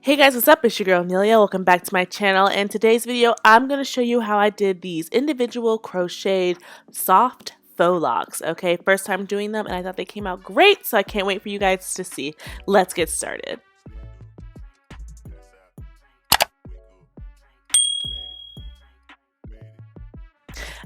Hey guys, what's up? It's your girl Amelia. Welcome back to my channel. In today's video, I'm going to show you how I did these individual crocheted soft faux locks. Okay, first time doing them and I thought they came out great, so I can't wait for you guys to see. Let's get started.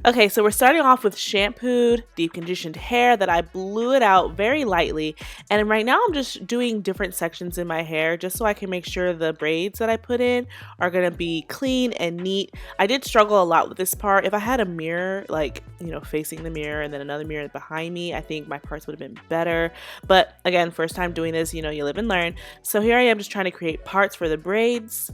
Okay, so we're starting off with shampooed, deep conditioned hair that I blew it out very lightly. And right now I'm just doing different sections in my hair just so I can make sure the braids that I put in are going to be clean and neat. I did struggle a lot with this part. If I had a mirror, like, facing the mirror and then another mirror behind me, I think my parts would have been better. But again, first time doing this, you live and learn. So here I am just trying to create parts for the braids.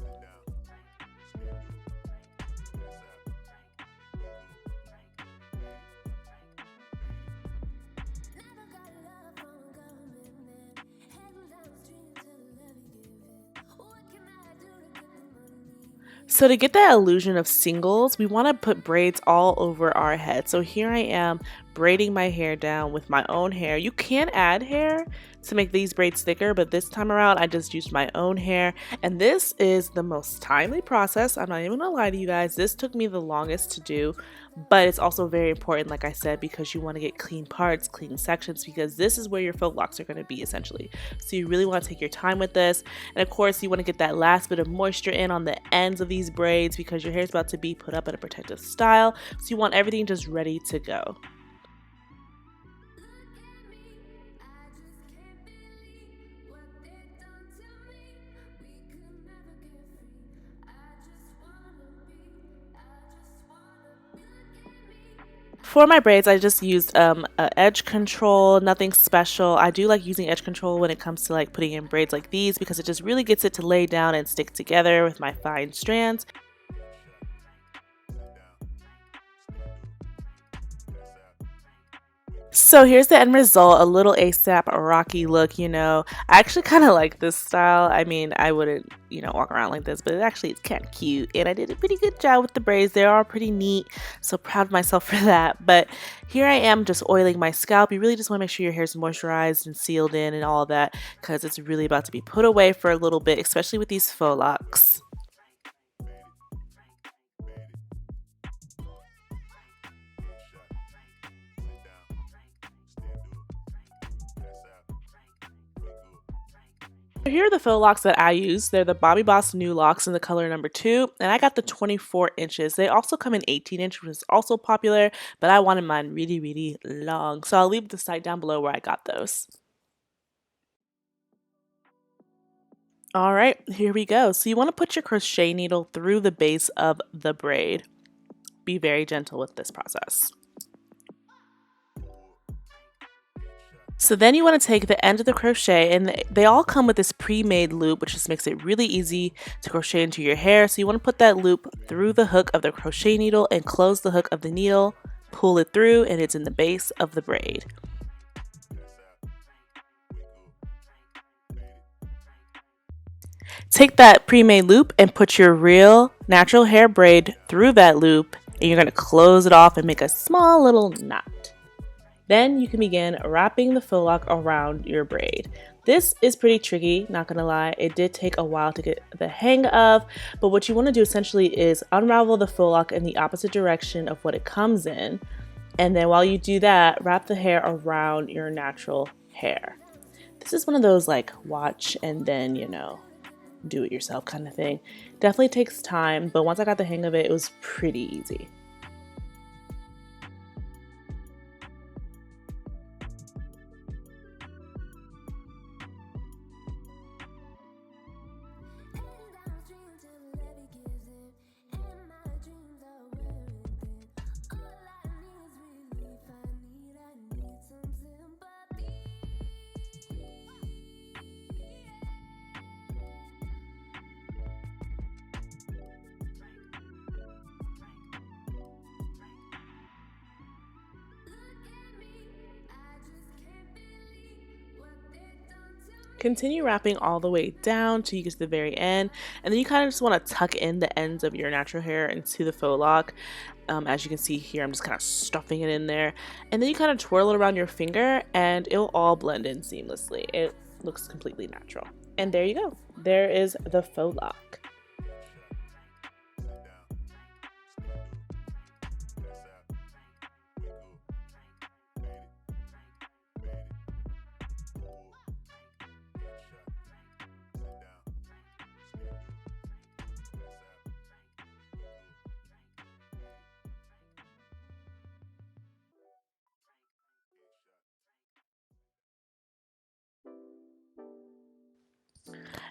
So to get that illusion of singles, we want to put braids all over our head. So here I am braiding my hair down with my own hair. You can add hair to make these braids thicker, but this time around I just used my own hair. And this is the most timely process. I'm not even gonna lie to you guys. This took me the longest to do, but it's also very important, like I said, because you want to get clean parts, clean sections, because this is where your faux locks are going to be essentially. So you really want to take your time with this. And of course, you want to get that last bit of moisture in on the ends of these braids because your hair is about to be put up in a protective style. So you want everything just ready to go. For my braids, I just used edge control, nothing special. I do like using edge control when it comes to like putting in braids like these because it just really gets it to lay down and stick together with my fine strands. So here's the end result, a little ASAP Rocky look, I actually kind of like this style. I mean, I wouldn't, walk around like this, but it's kind of cute. And I did a pretty good job with the braids. They are pretty neat. So proud of myself for that. But here I am just oiling my scalp. You really just want to make sure your hair's moisturized and sealed in and all of that because it's really about to be put away for a little bit, especially with these faux locks. Here are the faux locks that I use. They're the Bobbi Boss New Locks in the color number 2, and I got the 24 inches. They also come in 18 inch, which is also popular, but I wanted mine really, really long. So I'll leave the site down below where I got those. All right, here we go. So you want to put your crochet needle through the base of the braid. Be very gentle with this process. So then you want to take the end of the crochet, and they all come with this pre-made loop, which just makes it really easy to crochet into your hair. So you want to put that loop through the hook of the crochet needle and close the hook of the needle, pull it through, and it's in the base of the braid. Take that pre-made loop and put your real natural hair braid through that loop, and you're going to close it off and make a small little knot. Then you can begin wrapping the faux lock around your braid. This is pretty tricky, not gonna lie. It did take a while to get the hang of, but what you wanna do essentially is unravel the faux lock in the opposite direction of what it comes in. And then while you do that, wrap the hair around your natural hair. This is one of those like watch and then, do it yourself kind of thing. Definitely takes time, but once I got the hang of it, it was pretty easy. Continue wrapping all the way down till you get to the very end, and then you kind of just want to tuck in the ends of your natural hair into the faux lock. As you can see here, I'm just kind of stuffing it in there, and then you kind of twirl it around your finger and it'll all blend in seamlessly. It looks completely natural, and there you go. there is the faux lock.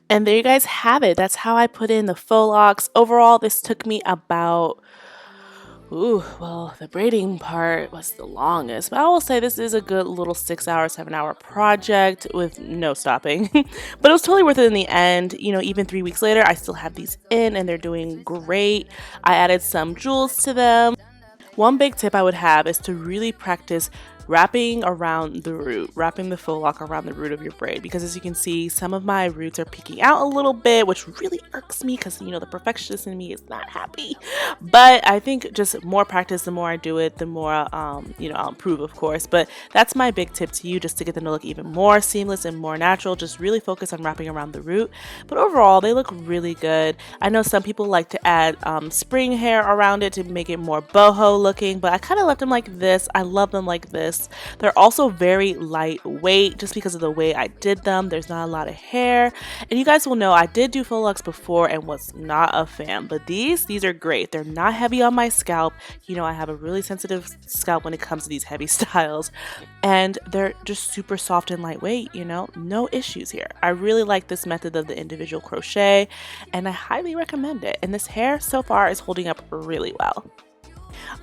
And there you guys have it. That's how I put in the faux locks. Overall, this took me about, well, the braiding part was the longest. But I will say this is a good little 6 hour, 7 hour project with no stopping. But it was totally worth it in the end. You know, even 3 weeks later, I still have these in and they're doing great. I added some jewels to them. One big tip I would have is to really practice wrapping around the root, wrapping the faux lock around the root of your braid, because as you can see, some of my roots are peeking out a little bit, which really irks me because, you know, the perfectionist in me is not happy. But I think just more practice, the more I do it, the more, you know, I'll improve, of course. But that's my big tip to you, just to get them to look even more seamless and more natural. Just really focus on wrapping around the root. But overall, they look really good. I know some people like to add spring hair around it to make it more boho looking, but I kind of left them like this. I love them like this. They're also very lightweight just because of the way I did them. There's not a lot of hair. And you guys will know I did do faux locks before and was not a fan, but these are great. They're not heavy on my scalp. You know, I have a really sensitive scalp when it comes to these heavy styles, and they're just super soft and lightweight, you know, no issues here. I really like this method of the individual crochet and I highly recommend it. And this hair so far is holding up really well.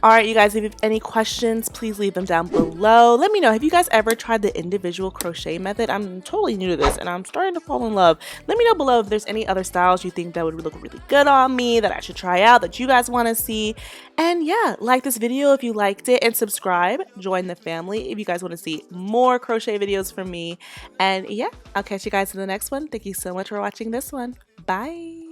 Alright, you guys, if you have any questions, please leave them down below. Let me know, have you guys ever tried the individual crochet method? I'm totally new to this and I'm starting to fall in love. Let me know below if there's any other styles you think that would look really good on me, that I should try out, that you guys want to see. And yeah, like this video if you liked it, and subscribe, join the family if you guys want to see more crochet videos from me. And yeah, I'll catch you guys in the next one. Thank you so much for watching this one. Bye!